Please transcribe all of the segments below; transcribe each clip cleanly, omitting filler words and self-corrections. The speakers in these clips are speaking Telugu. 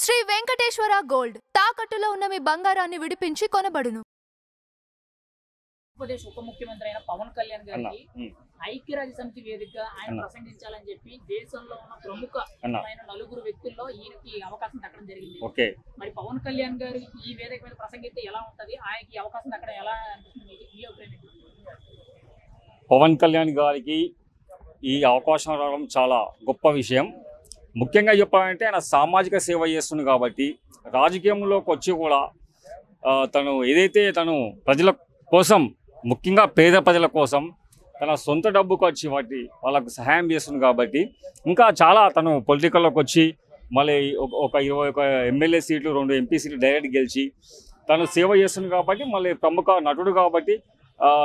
శ్రీ వెంకటేశ్వర గోల్డ్ తాకట్టులో ఉన్న మీ బంగారాన్ని విడిపించి కొనబడును. ఆంధ్రప్రదేశ్ ఉప ముఖ్యమంత్రి అయిన పవన్ కళ్యాణ్ గారికి ఐక్యరాజ్య సమితి వేదికగా ఆయన ప్రసంగించాలని చెప్పి దేశంలో ఉన్న ప్రముఖమైన నలుగురు వ్యక్తుల్లో ఈయనకి అవకాశం దక్కడం జరిగింది. మరి పవన్ కళ్యాణ్ గారు ఈ వేదిక మీద ప్రసంగిస్తే ఎలా ఉంటది, ఆయనకి అవకాశం దక్కడం ఎలా అనిపిస్తుంది? పవన్ కళ్యాణ్ గారికి ఈ అవకాశం రావడం చాలా గొప్ప విషయం. ముఖ్యంగా చెప్పాలంటే ఆయన సామాజిక సేవ చేస్తుంది కాబట్టి రాజకీయంలోకి వచ్చి కూడా తను ఏదైతే తను ప్రజల కోసం, ముఖ్యంగా పేద ప్రజల కోసం తన సొంత డబ్బు ఖర్చు బట్టి వాళ్ళకు సహాయం చేస్తుంది కాబట్టి ఇంకా చాలా తను పొలిటికల్లోకి వచ్చి మళ్ళీ ఒక 21 ఎమ్మెల్యే సీట్లు, 2 ఎంపీ సీట్లు డైరెక్ట్ గెలిచి తను సేవ చేస్తుంది కాబట్టి మళ్ళీ ప్రముఖ నటుడు కాబట్టి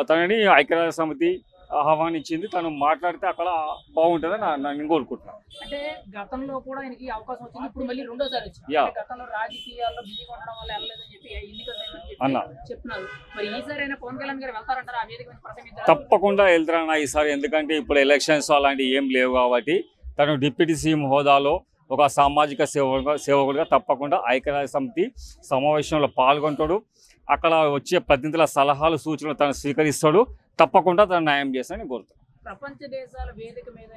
తనని ఐక్యరాజ్య సమితి ఆహ్వానించింది. తను మాట్లాడితే అక్కడ బాగుంటుందని నేను కోరుకుంటున్నాను. అంటే గతంలో కూడా ఆయనకి అవకాశం వచ్చింది, ఇప్పుడు మళ్ళీ రెండోసారి వచ్చింది. గతంలో రాజకీయాల్లో బిజీ ఉండడం వల్ల వెళ్ళలేదని చెప్పి ఎన్నికలు చెప్తున్నారు. మరి ఈసారి అయినా పవన్ కళ్యాణ్ గారు వెళ్తారంటారు ఆ వేదిక మీద ప్రసంగించారు? తప్పకుండా వెళ్తారన్న ఈసారి, ఎందుకంటే ఇప్పుడు ఎలక్షన్స్ అలాంటివి ఏం లేవు కాబట్టి తను డిప్యూటీ సీఎం హోదాలో ఒక సామాజిక సేవకుడిగా తప్పకుండా ఐక్యరాజ్య సమితి సమావేశంలో పాల్గొంటాడు. అక్కడ వచ్చే ప్రతినిధుల సలహాలు, సూచనలు తను స్వీకరిస్తాడు. తప్పకుండా తను న్యాయం చేస్తానని కోరుతాను. ప్రపంచ దేశాల వేదిక మీద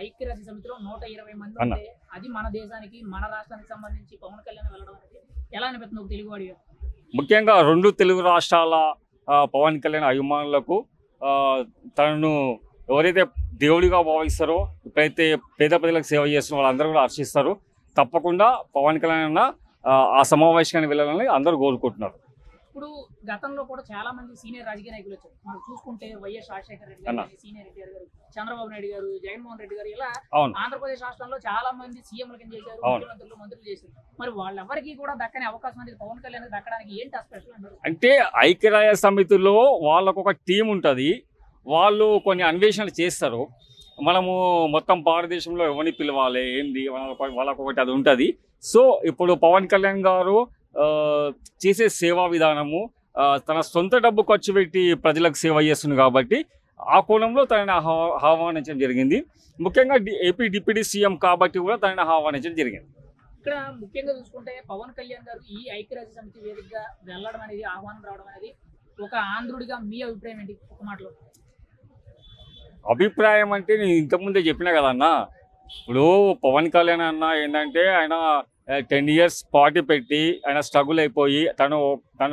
ఐక్యరాజ్య సమితిలో 120 మంది ఉంటే అది మన దేశానికి, మన రాష్ట్రానికి సంబంధించి పవన్ కళ్యాణ్ వెళ్ళడం అనేది ఎలా అనిపిస్తుంది తెలుగువాడిగా? ముఖ్యంగా 2 తెలుగు రాష్ట్రాల పవన్ కళ్యాణ్ అభిమానులకు తనను ఎవరైతే దేవుడిగా భావిస్తారో, ఎప్పుడైతే పేద ప్రజలకు సేవ చేస్తున్న వాళ్ళందరూ కూడా హర్షిస్తారు. తప్పకుండా పవన్ కళ్యాణ్ ఆ సమావేశానికి వెళ్ళాలని అందరూ కోరుకుంటున్నారు. ఇప్పుడు గతంలో కూడా చాలా మంది సీనియర్ రాజకీయ నాయకులు వచ్చారు. మనం చూసుకుంటే వైఎస్ రాజశేఖర రెడ్డి గారు, సీనియర్ ఎన్టీఆర్ గారు, చంద్రబాబు నాయుడు గారు, జగన్మోహన్ రెడ్డి గారు, ఇలా ఆంధ్రప్రదేశ్ రాష్ట్రంలో చాలా మంది సీఎంలు కింద చేశారు, ముఖ్యమంత్రులు, మంత్రులు చేశారు. మరి వాళ్ళెవరికి కూడా దక్కని అవకాశం అనేది పవన్ కళ్యాణ్ దక్కడానికి ఏంటి స్పెషల్ అంటారు? అంటే ఐక్యరాజ్య సమితిలో వాళ్ళకు ఒక టీం ఉంటుంది, వాళ్ళు కొన్ని అన్వేషణలు చేస్తారు. మనము మొత్తం భారతదేశంలో ఎవరిని పిలవాలి ఏంది వాళ్ళకు ఒకటి అది ఉంటుంది. సో ఇప్పుడు పవన్ కళ్యాణ్ గారు చేసే సేవా విధానము తన సొంత డబ్బు ఖర్చు పెట్టి ప్రజలకు సేవ చేస్తుంది కాబట్టి ఆ కోణంలో తనని ఆహ్వానించడం జరిగింది. ముఖ్యంగా ఏపీ డిప్యూటీ సీఎం కాబట్టి కూడా తనని ఆహ్వానించడం జరిగింది. ఇక్కడ ముఖ్యంగా చూసుకుంటే పవన్ కళ్యాణ్ గారు ఈ ఐక్యరాజ్య సమితి వేదికగా వెళ్ళడం అనేది, ఆహ్వానం రావడం అనేది ఒక ఆంధ్రుడిగా మీ అభిప్రాయం ఏంటి? ఒక మాటలో అభిప్రాయం అంటే నేను ఇంతకుముందే చెప్పినా కదన్నా, ఇప్పుడు పవన్ కళ్యాణ్ అన్న ఏంటంటే ఆయన 10 years పార్టీ పెట్టి ఆయన స్ట్రగుల్ అయిపోయి తను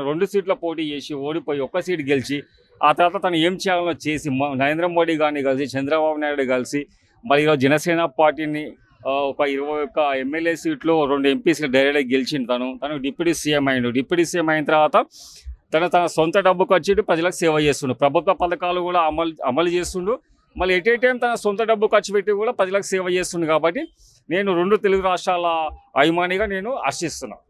2 సీట్ల పోటీ చేసి ఓడిపోయి 1 సీట్ గెలిచి ఆ తర్వాత తను ఏం చేయాలో చేసి నరేంద్ర మోడీ గారిని కలిసి, చంద్రబాబు నాయుడు కలిసి, మరి ఈరోజు జనసేన పార్టీని ఒక 21 ఎమ్మెల్యే సీట్లు, 2 ఎంపీ సీట్లు డైరెక్ట్గా గెలిచింది. తను డిప్యూటీ సీఎం అయిండు. డిప్యూటీ సీఎం అయిన తర్వాత తన సొంత డబ్బు ఖర్చు ప్రజలకు సేవ చేస్తుండు. ప్రభుత్వ పథకాలు కూడా అమలు చేస్తుండు. మళ్ళీ ఎట్ ఏ టైం తన సొంత డబ్బు ఖర్చు పెట్టి కూడా ప్రజలకు సేవ చేస్తుంది కాబట్టి నేను 2 తెలుగు రాష్ట్రాల అభిమానిగా నేను హర్షిస్తున్నాను.